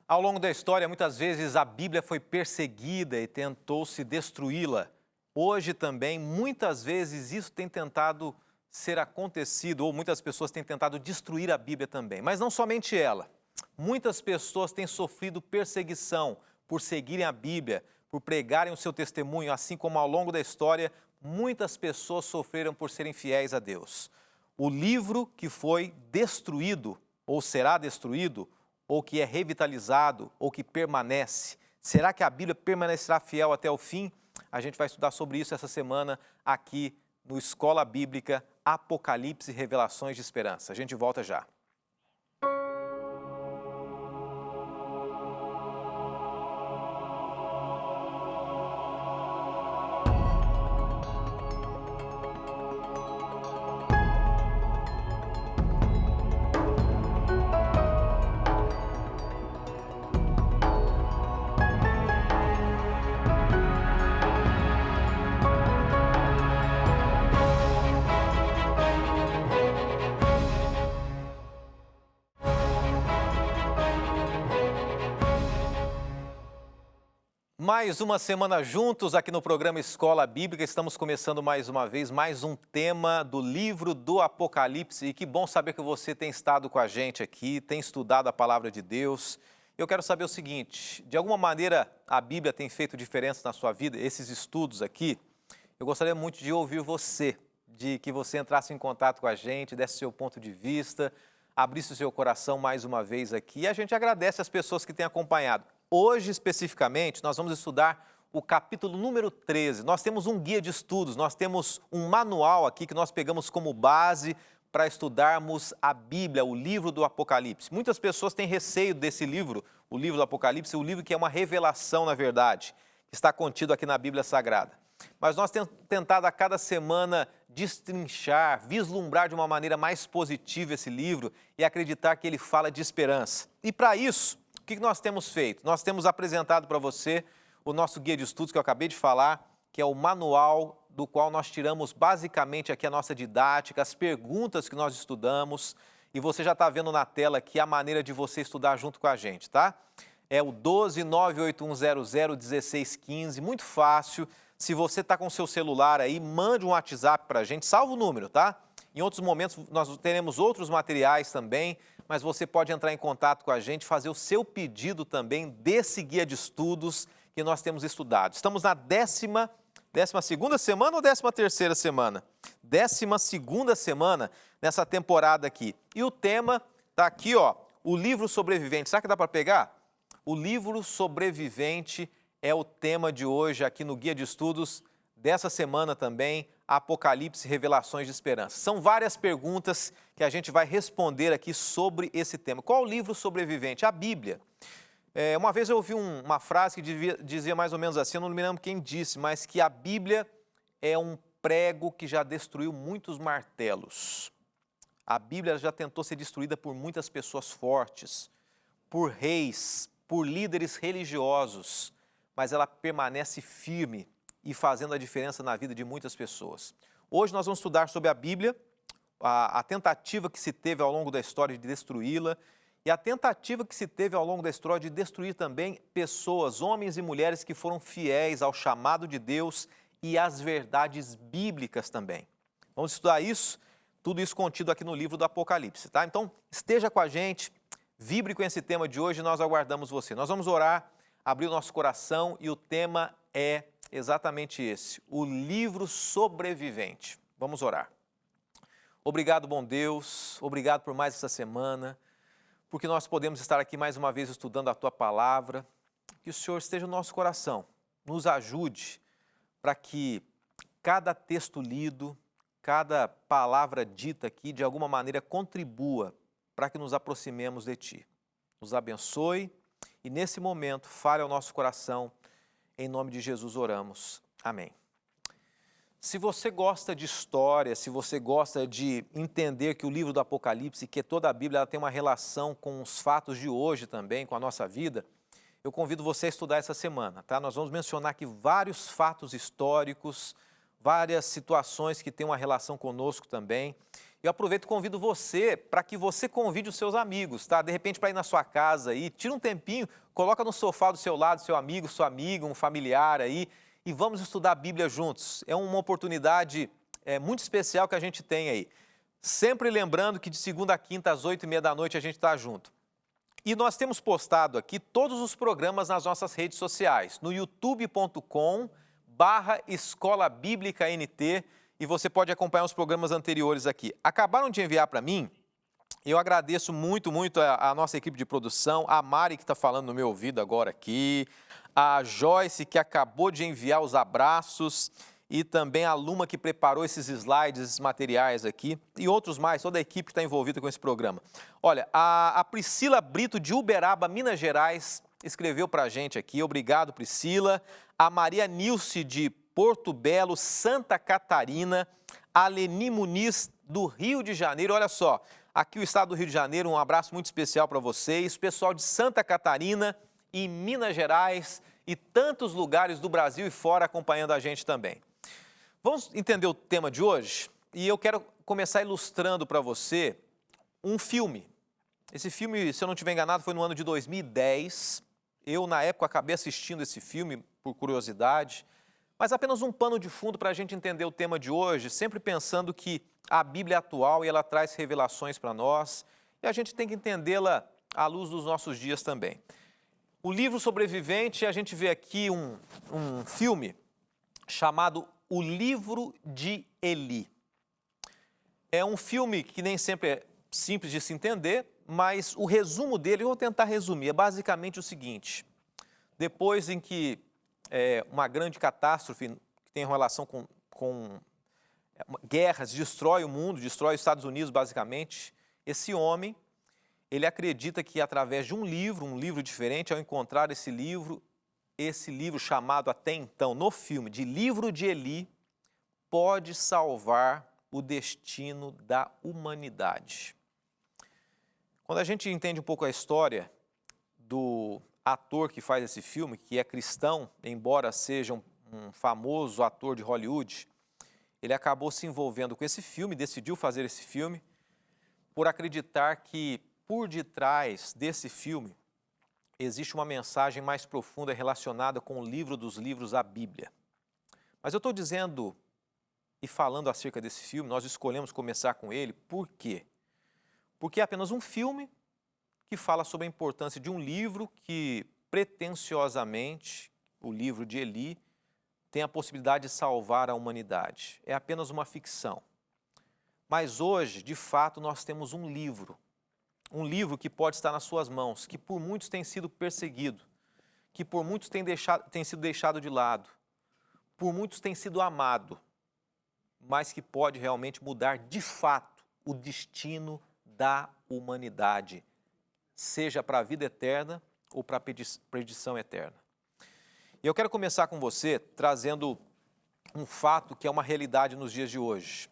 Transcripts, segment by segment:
Ao longo da história, muitas vezes a Bíblia foi perseguida e tentou-se destruí-la. Hoje também, muitas vezes, isso tem tentado ser acontecido, ou muitas pessoas têm tentado destruir a Bíblia também. Mas não somente ela. Muitas pessoas têm sofrido perseguição por seguirem a Bíblia, por pregarem o seu testemunho, assim como ao longo da história, muitas pessoas sofreram por serem fiéis a Deus. O livro que foi destruído, ou será destruído, ou que é revitalizado, ou que permanece, será que a Bíblia permanecerá fiel até o fim? A gente vai estudar sobre isso essa semana aqui no Escola Bíblica Apocalipse e Revelações de Esperança. A gente volta já. Mais uma semana juntos aqui no programa Escola Bíblica. Estamos começando mais uma vez, mais um tema do livro do Apocalipse. E que bom saber que você tem estado com a gente aqui, tem estudado a palavra de Deus. Eu quero saber o seguinte, de alguma maneira a Bíblia tem feito diferença na sua vida? Esses estudos aqui, eu gostaria muito de ouvir você, de que você entrasse em contato com a gente, desse seu ponto de vista, abrisse o seu coração mais uma vez aqui. E a gente agradece as pessoas que têm acompanhado. Hoje, especificamente, nós vamos estudar o capítulo número 13. Nós temos um guia de estudos, nós temos um manual aqui que nós pegamos como base para estudarmos a Bíblia, o livro do Apocalipse. Muitas pessoas têm receio desse livro, o livro do Apocalipse, o livro que é uma revelação, na verdade, que está contido aqui na Bíblia Sagrada. Mas nós temos tentado a cada semana destrinchar, vislumbrar de uma maneira mais positiva esse livro e acreditar que ele fala de esperança. E para isso, o que nós temos feito? Nós temos apresentado para você o nosso guia de estudos que eu acabei de falar, que é o manual do qual nós tiramos basicamente aqui a nossa didática, as perguntas que nós estudamos, e você já está vendo na tela aqui a maneira de você estudar junto com a gente, tá? É o 12981001615, muito fácil. Se você está com o seu celular aí, mande um WhatsApp para a gente, salva o número, tá? Em outros momentos nós teremos outros materiais também, mas você pode entrar em contato com a gente, fazer o seu pedido também desse guia de estudos que nós temos estudado. Estamos na 12ª semana ou 13ª semana? 12ª semana nessa temporada aqui. E o tema está aqui, ó, o livro sobrevivente. Será que dá para pegar? O livro sobrevivente é o tema de hoje aqui no guia de estudos dessa semana também, Apocalipse e Revelações de Esperança. São várias perguntas que a gente vai responder aqui sobre esse tema. Qual o livro sobrevivente? A Bíblia. Uma vez eu ouvi uma frase que dizia mais ou menos assim, eu não me lembro quem disse, mas que a Bíblia é um prego que já destruiu muitos martelos. A Bíblia já tentou ser destruída por muitas pessoas fortes, por reis, por líderes religiosos, mas ela permanece firme e fazendo a diferença na vida de muitas pessoas. Hoje nós vamos estudar sobre a Bíblia, a tentativa que se teve ao longo da história de destruí-la e a tentativa que se teve ao longo da história de destruir também pessoas, homens e mulheres que foram fiéis ao chamado de Deus e às verdades bíblicas também. Vamos estudar isso, tudo isso contido aqui no livro do Apocalipse, tá? Então, esteja com a gente, vibre com esse tema de hoje e nós aguardamos você. Nós vamos orar, abrir o nosso coração e o tema é exatamente esse, o livro sobrevivente. Vamos orar. Obrigado, bom Deus, obrigado por mais essa semana, porque nós podemos estar aqui mais uma vez estudando a Tua Palavra. Que o Senhor esteja no nosso coração, nos ajude para que cada texto lido, cada palavra dita aqui, de alguma maneira contribua para que nos aproximemos de Ti. Nos abençoe e nesse momento fale ao nosso coração. Em nome de Jesus oramos. Amém. Se você gosta de história, se você gosta de entender que o livro do Apocalipse, que toda a Bíblia ela tem uma relação com os fatos de hoje também, com a nossa vida, eu convido você a estudar essa semana, tá? Nós vamos mencionar aqui vários fatos históricos, várias situações que têm uma relação conosco também. Eu aproveito e convido você para que você convide os seus amigos, tá? De repente, para ir na sua casa aí, tira um tempinho, coloca no sofá do seu lado seu amigo, sua amiga, um familiar aí, e vamos estudar a Bíblia juntos. É uma oportunidade muito especial que a gente tem aí. Sempre lembrando que de segunda a quinta, às 8h30 da noite, a gente está junto. E nós temos postado aqui todos os programas nas nossas redes sociais, no youtube.com/Escola Bíblica NT, e você pode acompanhar os programas anteriores aqui. Acabaram de enviar para mim, eu agradeço muito a nossa equipe de produção, a Mari que está falando no meu ouvido agora aqui, a Joyce que acabou de enviar os abraços, e também a Luma que preparou esses slides, esses materiais aqui, e outros mais, toda a equipe que está envolvida com esse programa. Olha, a Priscila Brito de Uberaba, Minas Gerais, escreveu para a gente aqui, obrigado Priscila. A Maria Nilce de Porto Belo, Santa Catarina, a Leni Muniz do Rio de Janeiro, olha só, aqui o estado do Rio de Janeiro, um abraço muito especial para vocês, pessoal de Santa Catarina e Minas Gerais e tantos lugares do Brasil e fora acompanhando a gente também. Vamos entender o tema de hoje? E eu quero começar ilustrando para você um filme. Esse filme, se eu não estiver enganado, foi no ano de 2010. Eu, na época, acabei assistindo esse filme por curiosidade, mas apenas um pano de fundo para a gente entender o tema de hoje, sempre pensando que a Bíblia é atual e ela traz revelações para nós, e a gente tem que entendê-la à luz dos nossos dias também. O livro Sobrevivente, a gente vê aqui um filme chamado O Livro de Eli. É um filme que nem sempre é simples de se entender, mas o resumo dele, eu vou tentar resumir, é basicamente o seguinte: depois em que uma grande catástrofe que tem relação com guerras, destrói o mundo, destrói os Estados Unidos basicamente, esse homem, ele acredita que através de um livro diferente, ao encontrar esse livro chamado até então, no filme, de Livro de Eli, pode salvar o destino da humanidade. Quando a gente entende um pouco a história do ator que faz esse filme, que é cristão, embora seja um famoso ator de Hollywood, ele acabou se envolvendo com esse filme, decidiu fazer esse filme, por acreditar que por detrás desse filme existe uma mensagem mais profunda relacionada com o livro dos livros, a Bíblia. Mas eu estou dizendo e falando acerca desse filme, nós escolhemos começar com ele, por quê? Porque é apenas um filme que fala sobre a importância de um livro que, pretensiosamente, o livro de Eli, tem a possibilidade de salvar a humanidade. É apenas uma ficção. Mas hoje, de fato, nós temos um livro que pode estar nas suas mãos, que por muitos tem sido perseguido, que por muitos tem sido deixado de lado, por muitos tem sido amado, mas que pode realmente mudar de fato o destino da humanidade, seja para a vida eterna ou para a perdição eterna. E eu quero começar com você trazendo um fato que é uma realidade nos dias de hoje.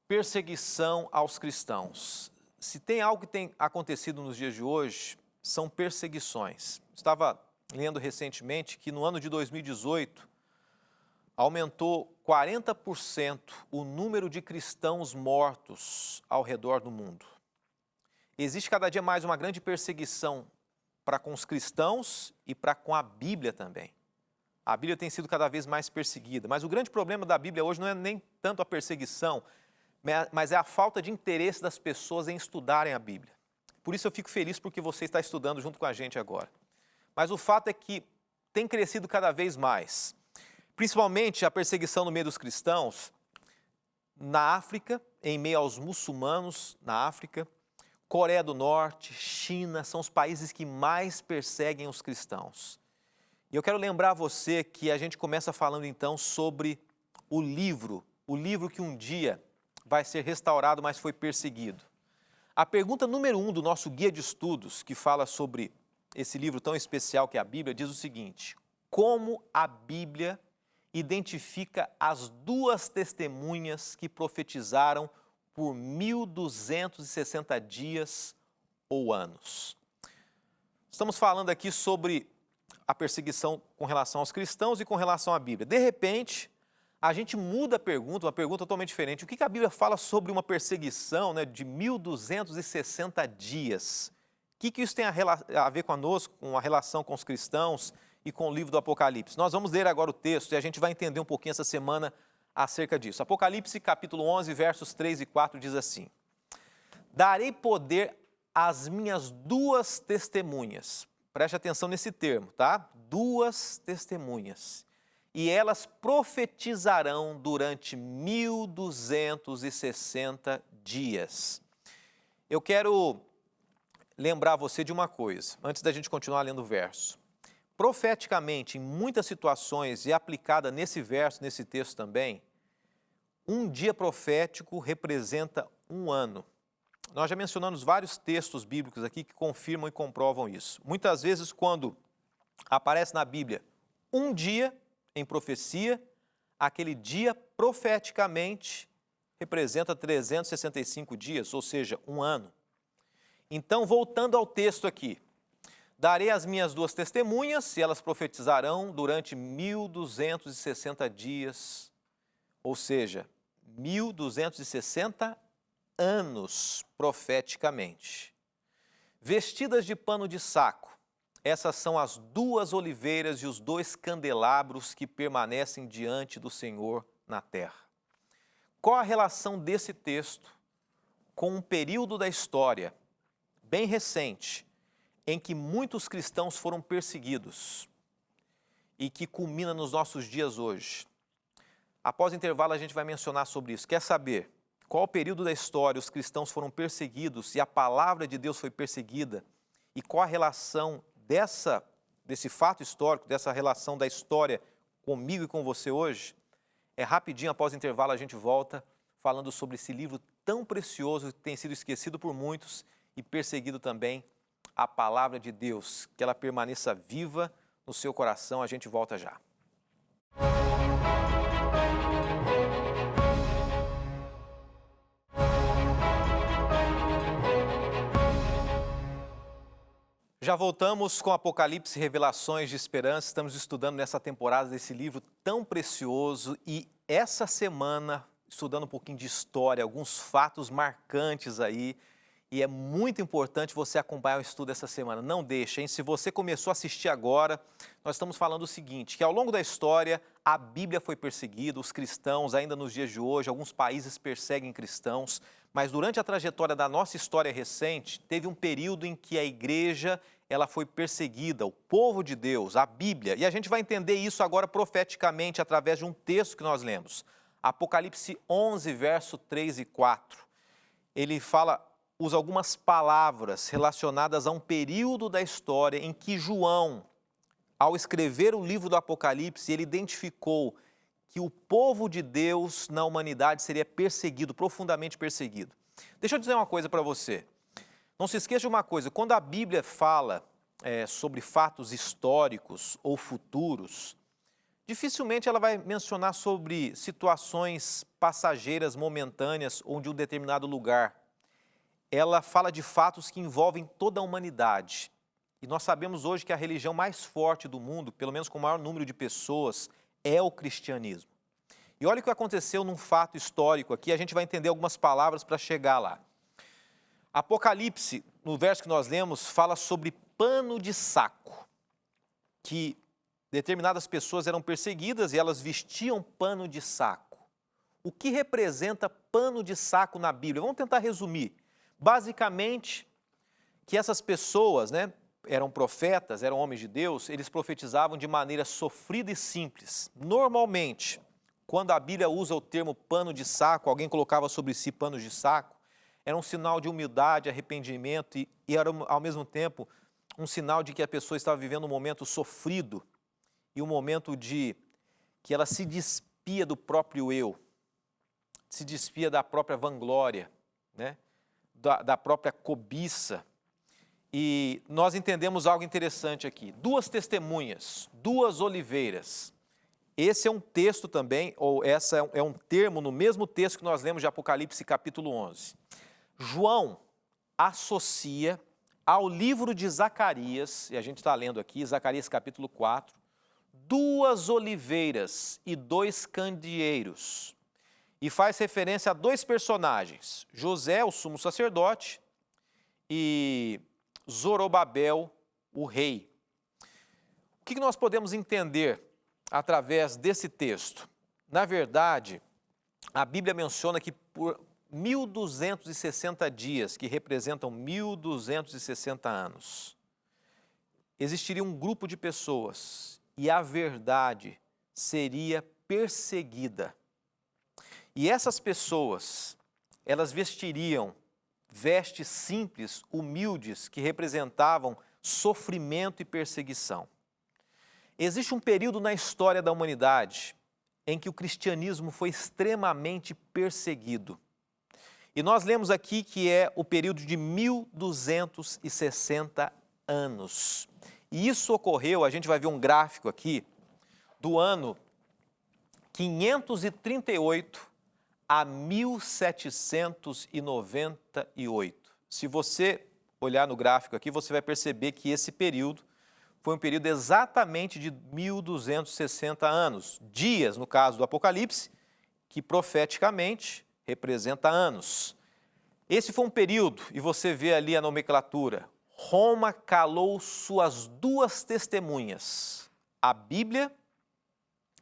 Perseguição aos cristãos. Se tem algo que tem acontecido nos dias de hoje, são perseguições. Estava lendo recentemente que no ano de 2018, aumentou 40% o número de cristãos mortos ao redor do mundo. Existe cada dia mais uma grande perseguição para com os cristãos e para com a Bíblia também. A Bíblia tem sido cada vez mais perseguida, mas o grande problema da Bíblia hoje não é nem tanto a perseguição, mas é a falta de interesse das pessoas em estudarem a Bíblia. Por isso eu fico feliz porque você está estudando junto com a gente agora. Mas o fato é que tem crescido cada vez mais. Principalmente a perseguição no meio dos cristãos, na África, em meio aos muçulmanos na África, Coreia do Norte, China, são os países que mais perseguem os cristãos. E eu quero lembrar você que a gente começa falando então sobre o livro que um dia vai ser restaurado, mas foi perseguido. A pergunta número 1 do nosso guia de estudos, que fala sobre esse livro tão especial que é a Bíblia, diz o seguinte: como a Bíblia identifica as duas testemunhas que profetizaram por 1260 dias ou anos. Estamos falando aqui sobre a perseguição com relação aos cristãos e com relação à Bíblia. De repente, a gente muda a pergunta, uma pergunta totalmente diferente. O que a Bíblia fala sobre uma perseguição, né, de 1260 dias? O que isso tem a ver conosco, com a relação com os cristãos e com o livro do Apocalipse? Nós vamos ler agora o texto e a gente vai entender um pouquinho essa semana acerca disso. Apocalipse capítulo 11, versos 3 e 4 diz assim: darei poder às minhas duas testemunhas. Preste atenção nesse termo, tá? Duas testemunhas. E elas profetizarão durante 1260 dias. Eu quero lembrar você de uma coisa, antes da gente continuar lendo o verso. Profeticamente, em muitas situações, e aplicada nesse verso, nesse texto também, um dia profético representa um ano. Nós já mencionamos vários textos bíblicos aqui que confirmam e comprovam isso. Muitas vezes, quando aparece na Bíblia um dia em profecia, aquele dia profeticamente representa 365 dias, ou seja, um ano. Então, voltando ao texto aqui, darei as minhas duas testemunhas e elas profetizarão durante 1260 dias, ou seja, 1260 anos profeticamente. Vestidas de pano de saco, essas são as duas oliveiras e os dois candelabros que permanecem diante do Senhor na terra. Qual a relação desse texto com um período da história bem recente, em que muitos cristãos foram perseguidos e que culmina nos nossos dias hoje? Após o intervalo a gente vai mencionar sobre isso. Quer saber qual o período da história os cristãos foram perseguidos e a palavra de Deus foi perseguida? E qual a relação desse fato histórico, dessa relação da história comigo e com você hoje? É rapidinho, após o intervalo a gente volta falando sobre esse livro tão precioso que tem sido esquecido por muitos e perseguido também, a palavra de Deus, que ela permaneça viva no seu coração. A gente volta já. Já voltamos com Apocalipse, Revelações de Esperança. Estamos estudando nessa temporada desse livro tão precioso e essa semana estudando um pouquinho de história, alguns fatos marcantes aí. E é muito importante você acompanhar o estudo essa semana. Não deixe, hein? Se você começou a assistir agora, nós estamos falando o seguinte, que ao longo da história, a Bíblia foi perseguida, os cristãos, ainda nos dias de hoje, alguns países perseguem cristãos, mas durante a trajetória da nossa história recente, teve um período em que a igreja ela foi perseguida, o povo de Deus, a Bíblia. E a gente vai entender isso agora profeticamente através de um texto que nós lemos. Apocalipse 11, verso 3 e 4. Ele usa algumas palavras relacionadas a um período da história em que João, ao escrever o livro do Apocalipse, ele identificou que o povo de Deus na humanidade seria perseguido, profundamente perseguido. Deixa eu dizer uma coisa para você. Não se esqueça de uma coisa, quando a Bíblia fala sobre fatos históricos ou futuros, dificilmente ela vai mencionar sobre situações passageiras, momentâneas ou de um determinado lugar. Ela fala de fatos que envolvem toda a humanidade. E nós sabemos hoje que a religião mais forte do mundo, pelo menos com o maior número de pessoas, é o cristianismo. E olha o que aconteceu num fato histórico aqui, a gente vai entender algumas palavras para chegar lá. Apocalipse, no verso que nós lemos, fala sobre pano de saco, que determinadas pessoas eram perseguidas e elas vestiam pano de saco. O que representa pano de saco na Bíblia? Vamos tentar resumir. Basicamente, que essas pessoas, eram profetas, eram homens de Deus, eles profetizavam de maneira sofrida e simples. Normalmente, quando a Bíblia usa o termo pano de saco, alguém colocava sobre si panos de saco, era um sinal de humildade, arrependimento e era, ao mesmo tempo, um sinal de que a pessoa estava vivendo um momento sofrido e um momento de que ela se despia do próprio eu, se despia da própria vanglória, da própria cobiça. E nós entendemos algo interessante aqui. Duas testemunhas, duas oliveiras. Esse é um texto também, ou essa é um termo no mesmo texto que nós lemos de Apocalipse capítulo 11. João associa ao livro de Zacarias, e a gente está lendo aqui, Zacarias capítulo 4, 2 oliveiras e 2 candeeiros. E faz referência a 2 personagens, José, o sumo sacerdote, e Zorobabel, o rei. O que nós podemos entender através desse texto? Na verdade, a Bíblia menciona que por 1.260 dias, que representam 1.260 anos, existiria um grupo de pessoas e a verdade seria perseguida. E essas pessoas, elas vestiriam vestes simples, humildes, que representavam sofrimento e perseguição. Existe um período na história da humanidade em que o cristianismo foi extremamente perseguido. E nós lemos aqui que é o período de 1.260 anos. E isso ocorreu, a gente vai ver um gráfico aqui, do ano 538 a 1798. Se você olhar no gráfico aqui, você vai perceber que esse período foi um período exatamente de 1.260 anos. Dias, no caso do Apocalipse, que profeticamente representa anos. Esse foi um período, e você vê ali a nomenclatura, Roma calou suas 2 testemunhas, a Bíblia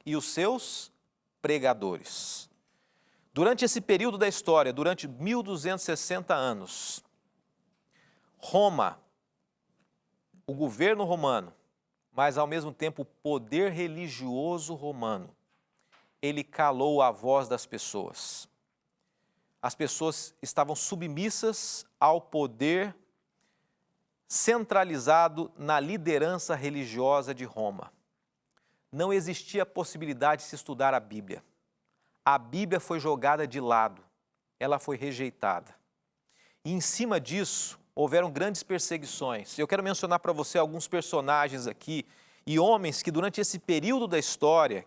e os seus pregadores. Durante esse período da história, durante 1.260 anos, Roma, o governo romano, mas ao mesmo tempo o poder religioso romano, ele calou a voz das pessoas. As pessoas estavam submissas ao poder centralizado na liderança religiosa de Roma. Não existia possibilidade de se estudar a Bíblia. A Bíblia foi jogada de lado, ela foi rejeitada. E em cima disso, houveram grandes perseguições. Eu quero mencionar para você alguns personagens aqui e homens que durante esse período da história,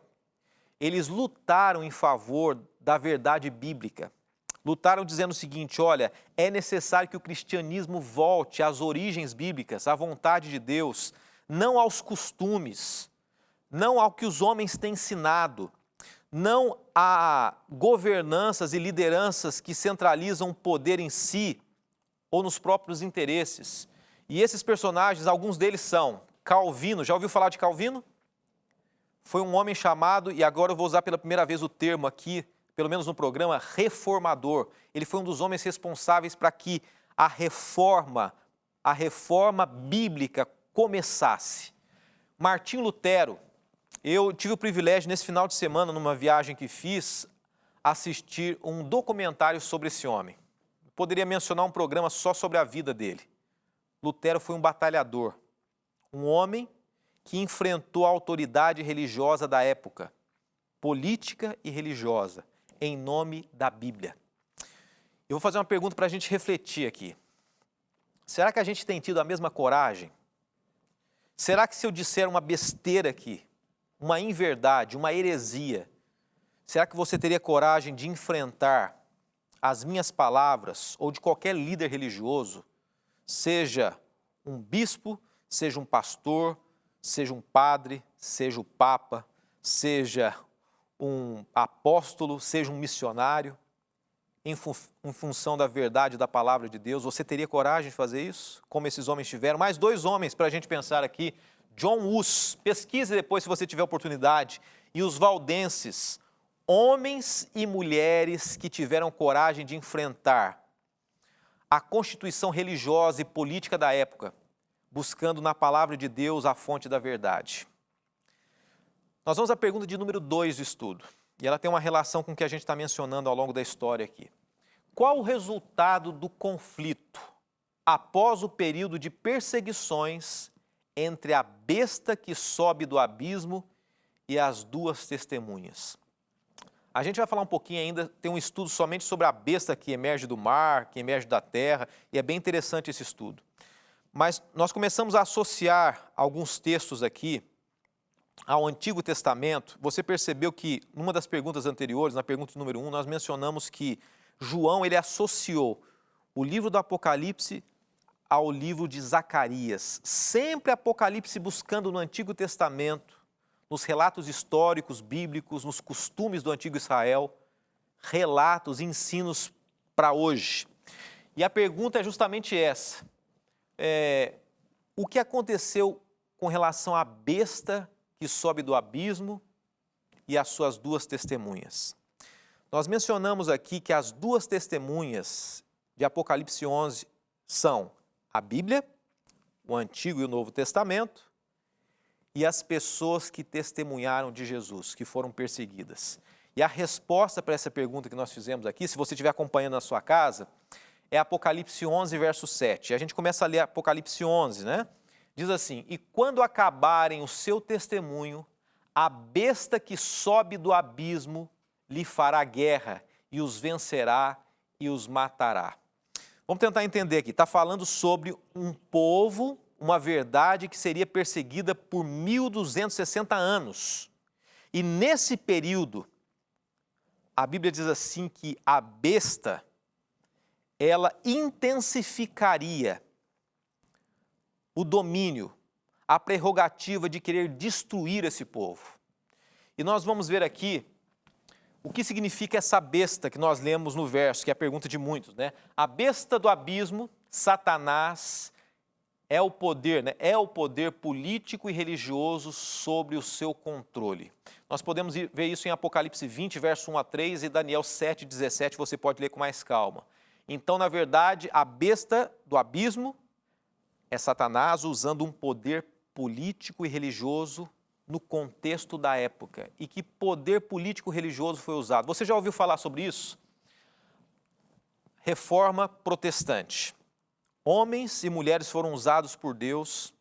eles lutaram em favor da verdade bíblica. Lutaram dizendo o seguinte, olha, é necessário que o cristianismo volte às origens bíblicas, à vontade de Deus, não aos costumes, não ao que os homens têm ensinado, não a governanças e lideranças que centralizam o poder em si ou nos próprios interesses. E esses personagens, alguns deles são Calvino. Já ouviu falar de Calvino? Foi um homem chamado, e agora eu vou usar pela primeira vez o termo aqui, pelo menos no programa, reformador. Ele foi um dos homens responsáveis para que a reforma bíblica começasse. Martinho Lutero, eu tive o privilégio nesse final de semana, numa viagem que fiz, assistir um documentário sobre esse homem. Poderia mencionar um programa só sobre a vida dele. Lutero foi um batalhador, um homem que enfrentou a autoridade religiosa da época, política e religiosa, em nome da Bíblia. Eu vou fazer uma pergunta para a gente refletir aqui. Será que a gente tem tido a mesma coragem? Será que se eu disser uma besteira aqui, uma inverdade, uma heresia, será que você teria coragem de enfrentar as minhas palavras ou de qualquer líder religioso, seja um bispo, seja um pastor, seja um padre, seja o papa, seja um apóstolo, seja um missionário, em função da verdade da palavra de Deus? Você teria coragem de fazer isso? Como esses homens tiveram? Mais 2 homens para a gente pensar aqui. John Hus, pesquise depois se você tiver oportunidade, e os valdenses, homens e mulheres que tiveram coragem de enfrentar a constituição religiosa e política da época, buscando na palavra de Deus a fonte da verdade. Nós vamos à pergunta de número 2 do estudo, e ela tem uma relação com o que a gente está mencionando ao longo da história aqui. Qual o resultado do conflito após o período de perseguições entre a besta que sobe do abismo e as 2 testemunhas? A gente vai falar um pouquinho ainda, tem um estudo somente sobre a besta que emerge do mar, que emerge da terra, e é bem interessante esse estudo. Mas nós começamos a associar alguns textos aqui ao Antigo Testamento. Você percebeu que, numa das perguntas anteriores, na pergunta número 1, nós mencionamos que João ele associou o livro do Apocalipse ao livro de Zacarias. Sempre Apocalipse buscando no Antigo Testamento, nos relatos históricos, bíblicos, nos costumes do antigo Israel, relatos, ensinos para hoje. E a pergunta é justamente essa. O que aconteceu com relação à besta que sobe do abismo e as suas duas testemunhas? Nós mencionamos aqui que as duas testemunhas de Apocalipse 11 são a Bíblia, o Antigo e o Novo Testamento, e as pessoas que testemunharam de Jesus, que foram perseguidas. E a resposta para essa pergunta que nós fizemos aqui, se você estiver acompanhando na sua casa, é Apocalipse 11, verso 7. A gente começa a ler Apocalipse 11, né? Diz assim: e quando acabarem o seu testemunho, a besta que sobe do abismo lhe fará guerra e os vencerá e os matará. Vamos tentar entender aqui. Está falando sobre um povo, uma verdade que seria perseguida por 1260 anos. E nesse período, a Bíblia diz assim que a besta, ela intensificaria o domínio, a prerrogativa de querer destruir esse povo. E nós vamos ver aqui o que significa essa besta que nós lemos no verso, que é a pergunta de muitos, né? A besta do abismo, Satanás, é o poder, né? É o poder político e religioso sobre o seu controle. Nós podemos ver isso em Apocalipse 20, verso 1 a 3 e Daniel 7, 17, você pode ler com mais calma. Então, na verdade, a besta do abismo é Satanás usando um poder político e religioso no contexto da época. E que poder político-religioso foi usado? Você já ouviu falar sobre isso? Reforma protestante. Homens e mulheres foram usados por Deus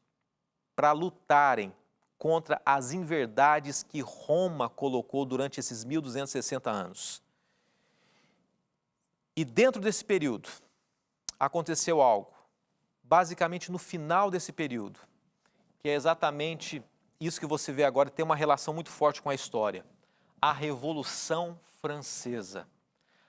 para lutarem contra as inverdades que Roma colocou durante esses 1260 anos. E dentro desse período, aconteceu algo, basicamente no final desse período, que é exatamente isso que você vê agora, tem uma relação muito forte com a história. A Revolução Francesa.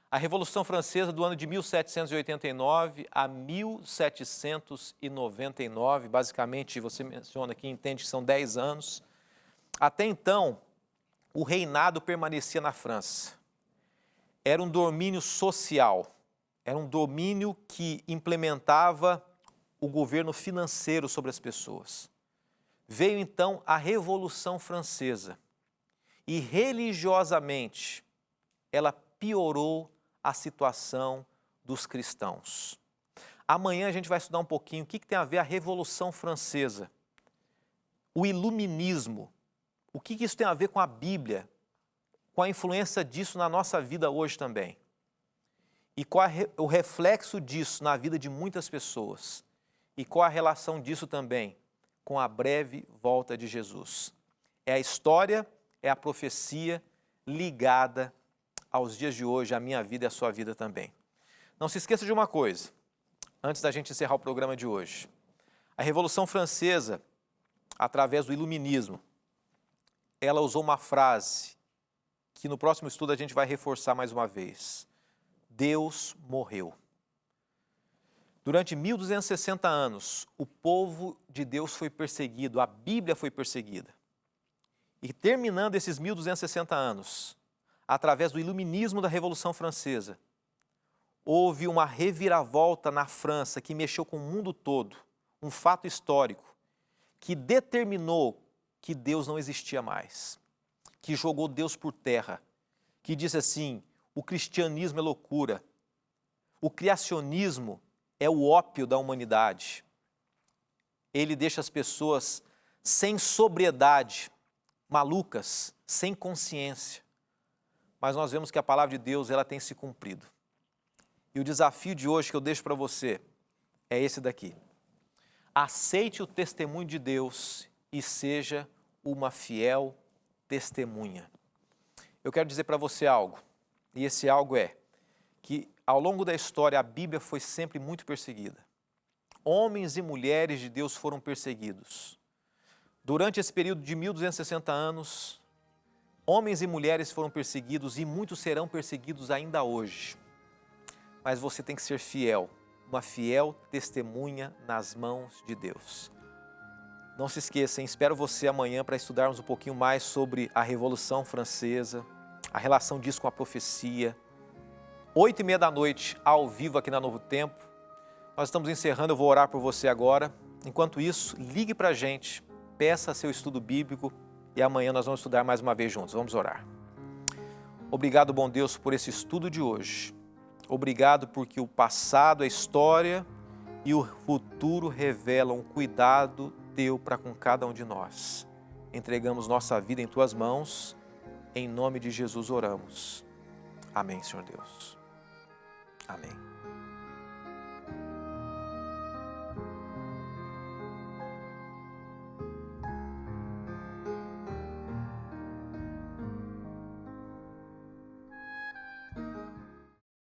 A Revolução Francesa do ano de 1789 a 1799, basicamente, você menciona aqui, entende que são 10 anos. Até então, o reinado permanecia na França. Era um domínio social, era um domínio que implementava o governo financeiro sobre as pessoas. Veio então a Revolução Francesa e religiosamente ela piorou a situação dos cristãos. Amanhã a gente vai estudar um pouquinho o que tem a ver a Revolução Francesa, o iluminismo, o que isso tem a ver com a Bíblia, com a influência disso na nossa vida hoje também. E qual o reflexo disso na vida de muitas pessoas e qual a relação disso também com a breve volta de Jesus. É a história, é a profecia ligada aos dias de hoje, à minha vida e à sua vida também. Não se esqueça de uma coisa, antes da gente encerrar o programa de hoje. A Revolução Francesa, através do iluminismo, ela usou uma frase que no próximo estudo a gente vai reforçar mais uma vez. Deus morreu. Durante 1260 anos, o povo de Deus foi perseguido, a Bíblia foi perseguida. E terminando esses 1260 anos, através do iluminismo da Revolução Francesa, houve uma reviravolta na França que mexeu com o mundo todo, um fato histórico, que determinou que Deus não existia mais, que jogou Deus por terra, que disse assim, o cristianismo é loucura, o criacionismo é o ópio da humanidade. Ele deixa as pessoas sem sobriedade, malucas, sem consciência. Mas nós vemos que a palavra de Deus ela tem se cumprido. E o desafio de hoje que eu deixo para você é esse daqui. Aceite o testemunho de Deus e seja uma fiel testemunha. Eu quero dizer para você algo, e esse algo é que ao longo da história a Bíblia foi sempre muito perseguida. Homens e mulheres de Deus foram perseguidos. Durante esse período de 1260 anos, homens e mulheres foram perseguidos e muitos serão perseguidos ainda hoje. Mas você tem que ser fiel, uma fiel testemunha nas mãos de Deus. Não se esqueçam, espero você amanhã para estudarmos um pouquinho mais sobre a Revolução Francesa, a relação disso com a profecia. 8h30 da noite, ao vivo aqui na Novo Tempo. Nós estamos encerrando, eu vou orar por você agora. Enquanto isso, ligue para a gente, peça seu estudo bíblico e amanhã nós vamos estudar mais uma vez juntos. Vamos orar. Obrigado, bom Deus, por esse estudo de hoje. Obrigado porque o passado, a história e o futuro revelam um cuidado Teu para com cada um de nós. Entregamos nossa vida em Tuas mãos. Em nome de Jesus oramos. Amém, Senhor Deus. Amém.